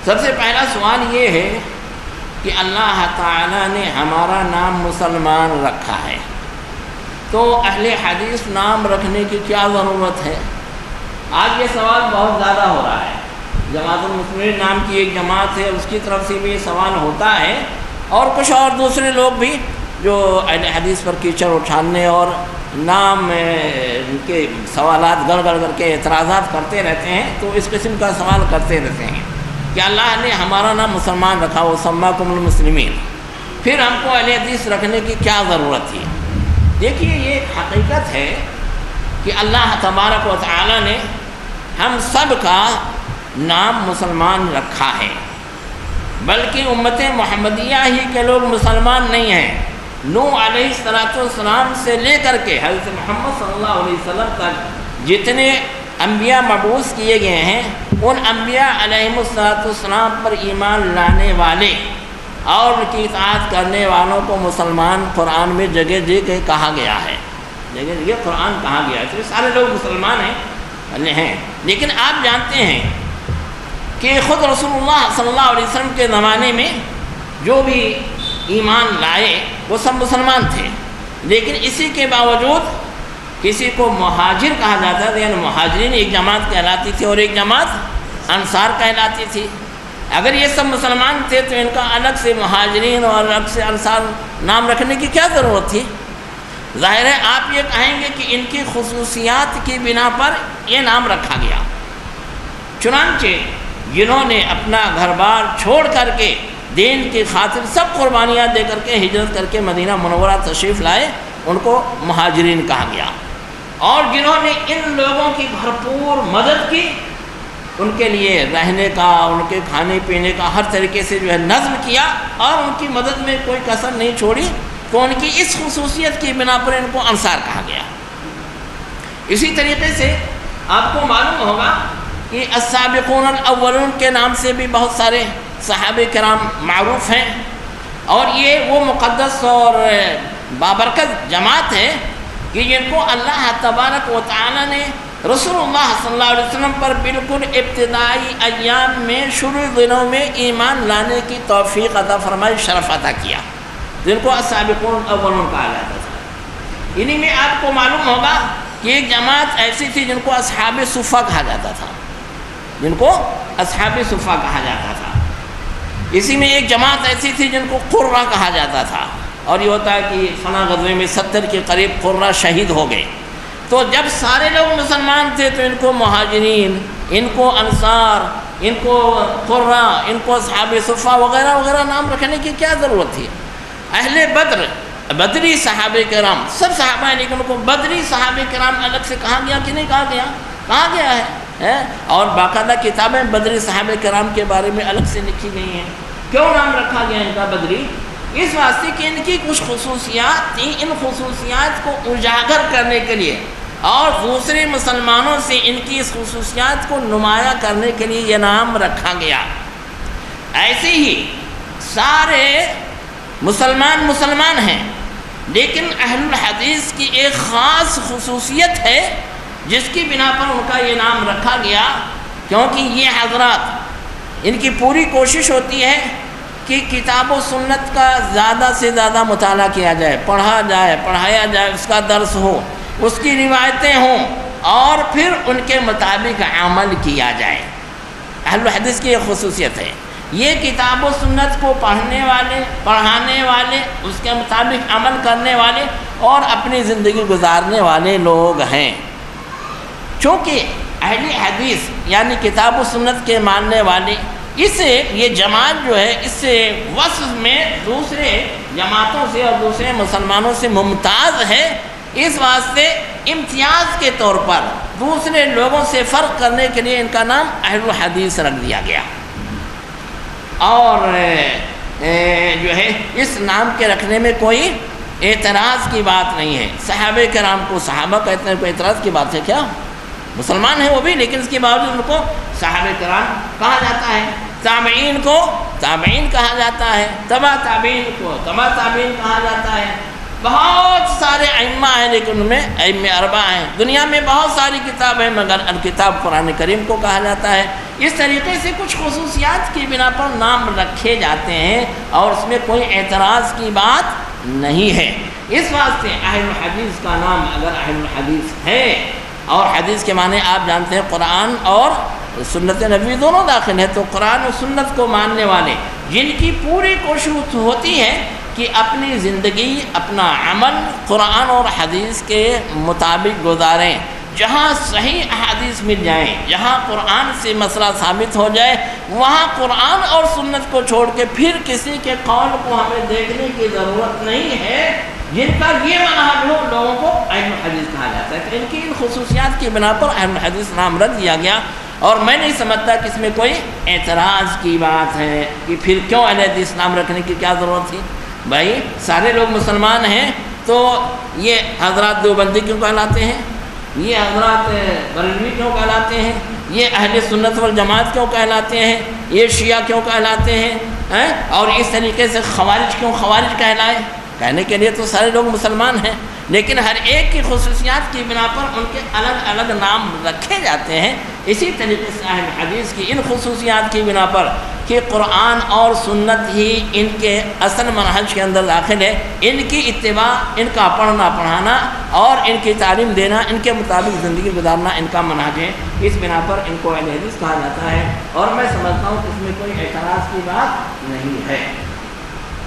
سب سے پہلا سوال یہ ہے کہ اللہ تعالیٰ نے ہمارا نام مسلمان رکھا ہے، تو اہل حدیث نام رکھنے کی کیا ضرورت ہے؟ آج یہ سوال بہت زیادہ ہو رہا ہے۔ جماعت المسلمین نام کی ایک جماعت ہے، اس کی طرف سے بھی یہ سوال ہوتا ہے، اور کچھ اور دوسرے لوگ بھی جو اہل حدیث پر کیچڑ اٹھانے اور نام کے سوالات گڑ گڑ کر کے اعتراضات کرتے رہتے ہیں، تو اس قسم کا سوال کرتے رہتے ہیں کہ اللہ نے ہمارا نام مسلمان رکھا، وہ سماکم المسلمین، پھر ہم کو اہل حدیث رکھنے کی کیا ضرورت ہے؟ دیکھیے، یہ ایک حقیقت ہے کہ اللہ تبارک و تعالی نے ہم سب کا نام مسلمان رکھا ہے، بلکہ امت محمدیہ ہی کے لوگ مسلمان نہیں ہیں۔ نوح علیہ السلام سے لے کر کے حضرت محمد صلی اللہ علیہ وسلم تک جتنے انبیاء مبعوث کیے گئے ہیں، ان انبیاء علیہ السلام پر ایمان لانے والے اور ان کی اطاعت کرنے والوں کو مسلمان قرآن میں جگہ جگہ کہا گیا ہے، جگہ جگہ قرآن کہا گیا ہے۔ تو سارے لوگ مسلمان ہیں، لیکن آپ جانتے ہیں کہ خود رسول اللہ صلی اللہ علیہ وسلم کے زمانے میں جو بھی ایمان لائے وہ سب مسلمان تھے، لیکن اسی کے باوجود کسی کو مہاجر کہا جاتا تھا، یعنی مہاجرین ایک جماعت کہلاتی تھی اور ایک جماعت انصار کہلاتی تھی۔ اگر یہ سب مسلمان تھے تو ان کا الگ سے مہاجرین اور الگ سے انصار نام رکھنے کی کیا ضرورت تھی؟ ظاہر ہے آپ یہ کہیں گے کہ ان کی خصوصیات کی بنا پر یہ نام رکھا گیا۔ چنانچہ جنہوں نے اپنا گھر بار چھوڑ کر کے دین کی خاطر سب قربانیاں دے کر کے ہجرت کر کے مدینہ منورہ تشریف لائے، ان کو مہاجرین کہا گیا، اور جنہوں نے ان لوگوں کی بھرپور مدد کی، ان کے لیے رہنے کا، ان کے کھانے پینے کا ہر طریقے سے جو ہے نظم کیا اور ان کی مدد میں کوئی کسر نہیں چھوڑی، تو ان کی اس خصوصیت کی بنا پر ان کو انصار کہا گیا۔ اسی طریقے سے آپ کو معلوم ہوگا کہ السابقون الاولون کے نام سے بھی بہت سارے صحابہ کرام معروف ہیں، اور یہ وہ مقدس اور بابرکت جماعت ہے کہ جن کو اللہ تبارک و تعالی نے رسول اللہ صلی اللہ علیہ وسلم پر بالکل ابتدائی ایام میں شروع دنوں میں ایمان لانے کی توفیق عطا فرمائی، شرف عطا کیا، جن کو السابقون الاولون کہا جاتا تھا۔ انہی میں آپ کو معلوم ہوگا کہ ایک جماعت ایسی تھی جن کو اصحاب صفہ کہا جاتا تھا، جن کو اصحاب صفہ کہا جاتا تھا۔ اسی میں ایک جماعت ایسی تھی جن کو قرہ کہا جاتا تھا، اور یہ ہوتا ہے کہ فلاں غزوے میں 70 کے قریب قرہ شہید ہو گئے۔ تو جب سارے لوگ مسلمان تھے تو ان کو مہاجرین، ان کو انصار، ان کو قرہ، ان کو اصحاب صفہ وغیرہ وغیرہ نام رکھنے کی کیا ضرورت تھی؟ اہل بدر، بدری صحابہ کرام، سب صحابہ ہیں، لیکن ان کو بدری صحابہ کرام الگ سے کہا گیا کہ نہیں کہا گیا؟ کہا گیا ہے، اور باقاعدہ کتابیں بدری صحابہ کرام کے بارے میں الگ سے لکھی گئی ہیں۔ کیوں نام رکھا گیا ان کا بدری؟ اس واسطے کہ ان کی کچھ خصوصیات تھیں، ان خصوصیات کو اجاگر کرنے کے لیے اور دوسرے مسلمانوں سے ان کی اس خصوصیات کو نمایاں کرنے کے لیے یہ نام رکھا گیا۔ ایسے ہی سارے مسلمان ہیں، لیکن اہل الحدیث کی ایک خاص خصوصیت ہے جس کی بنا پر ان کا یہ نام رکھا گیا، کیونکہ یہ حضرات ان کی پوری کوشش ہوتی ہے کہ کتاب و سنت کا زیادہ سے زیادہ مطالعہ کیا جائے، پڑھا جائے، پڑھایا جائے، اس کا درس ہو، اس کی روایتیں ہوں، اور پھر ان کے مطابق عمل کیا جائے۔ اہل الحدیث کی ایک خصوصیت ہے، یہ کتاب و سنت کو پڑھنے والے، پڑھانے والے، اس کے مطابق عمل کرنے والے اور اپنی زندگی گزارنے والے لوگ ہیں۔ چونکہ اہل حدیث یعنی کتاب و سنت کے ماننے والے، یہ جماعت جو ہے اس سے وصف میں دوسرے جماعتوں سے اور دوسرے مسلمانوں سے ممتاز ہے، اس واسطے امتیاز کے طور پر دوسرے لوگوں سے فرق کرنے کے لیے ان کا نام اہل الحدیث رکھ دیا گیا۔ اور جو ہے اس نام کے رکھنے میں کوئی اعتراض کی بات نہیں ہے۔ صحابہ کرام کو صحابہ کہتے ہیں، کوئی اعتراض کی بات ہے کیا؟ مسلمان ہیں وہ بھی، لیکن اس کے باوجود ان کو صحابہ کرام کہا جاتا ہے۔ تابعین کو تابعین کہا جاتا ہے، تبع تابعین کو تبع تابعین کہا جاتا ہے، بہت سارے ائمہ ہیں لیکن ان میں ائمہ اربعہ ہیں. دنیا میں بہت ساری کتاب ہیں مگر الکتاب قرآن کریم کو کہا جاتا ہے. اس طریقے سے کچھ خصوصیات کی بنا پر نام رکھے جاتے ہیں اور اس میں کوئی اعتراض کی بات نہیں ہے. اس واسطے اہل الحدیث کا نام اگر اہل الحدیث ہے، اور حدیث کے معنی آپ جانتے ہیں قرآن اور سنت نبوی دونوں داخل ہیں، تو قرآن و سنت کو ماننے والے جن کی پوری کوشش ہوتی ہے کہ اپنی زندگی اپنا عمل قرآن اور حدیث کے مطابق گزاریں، جہاں صحیح احادیث مل جائیں، جہاں قرآن سے مسئلہ ثابت ہو جائے وہاں قرآن اور سنت کو چھوڑ کے پھر کسی کے قول کو ہمیں دیکھنے کی ضرورت نہیں ہے. جن کا یہ منہج ہو لوگوں کو اہل الحدیث کہا جاتا ہے. تو ان کی ان خصوصیات کی بنا پر اہل الحدیث نام رکھ دیا گیا، اور میں نہیں سمجھتا کہ اس میں کوئی اعتراض کی بات ہے کہ پھر کیوں اہل حدیث نام رکھنے کی کیا ضرورت تھی. بھائی سارے لوگ مسلمان ہیں تو یہ حضرات دیوبندی کیوں کہلاتے ہیں، یہ حضرات بریلوی کیوں کہلاتے ہیں، یہ اہل سنت والجماعت کیوں کہلاتے ہیں، یہ شیعہ کیوں کہلاتے ہیں، اور اس طریقے سے خوارج کیوں خوارج کہلائے. کہنے کے لیے تو سارے لوگ مسلمان ہیں، لیکن ہر ایک کی خصوصیات کی بنا پر ان کے الگ الگ نام رکھے جاتے ہیں. اسی طریقے سے اہل حدیث کی ان خصوصیات کی بنا پر کہ قرآن اور سنت ہی ان کے اصل منہج کے اندر داخل ہے، ان کی اتباع، ان کا پڑھنا پڑھانا اور ان کی تعلیم دینا، ان کے مطابق زندگی گزارنا ان کا منہج ہے. اس بنا پر ان کو اہل حدیث کہا جاتا ہے، اور میں سمجھتا ہوں کہ اس میں کوئی اعتراض کی بات نہیں ہے.